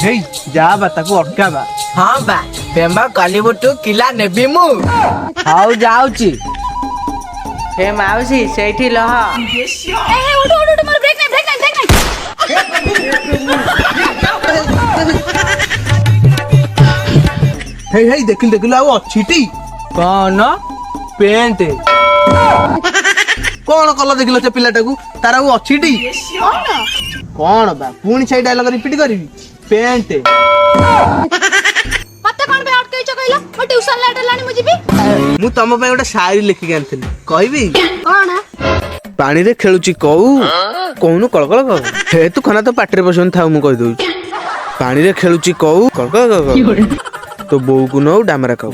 ହେଇ ଯା ବା ତାକୁ ଅଟକାବା। ହଁ ବା ପେମ୍ବା କଲିବୁଟୁ କିଲା ନେବି ମୁଁ। ହଉ ଯାଉଛି। ହେ ମାଉସୀ ସେଇଠି ଲହ। ହେଇ ହେଇ ଦେଖିଲୁ ଦେଖିଲୁ ଆଉ ଅଛିଟି କଣ ପେଣ୍ଟ। କଣ କଲ ଦେଖିଲ ସେ ପିଲାଟାକୁ ତାର ଆଉ ଅଛିଟି କଣ ବା ପୁଣି ସେଇ ଡାଇଲଗ ରିପିଟ କରିବି ପେଣ୍ଟ। ମୁଁ ତମ ପାଇଁ ଗୋଟେ ଶାୟରୀ ଲେଖିକି ଆଣିଥିଲି କହିବି। ପାଣିରେ ଖେଳୁଛି କଉ କହୁନୁ କଳକଳ କହ। ହେ ତୁ ଖନା ତ ପାଟିରେ ପଶିବନି ଥାଉ ମୁଁ କହିଦଉଛି। ପାଣିରେ ଖେଳୁଛି କଉ କଳକଳ କହ ତୋ ବୋଉକୁ ନଉ ଡାମରା ଖାଉ।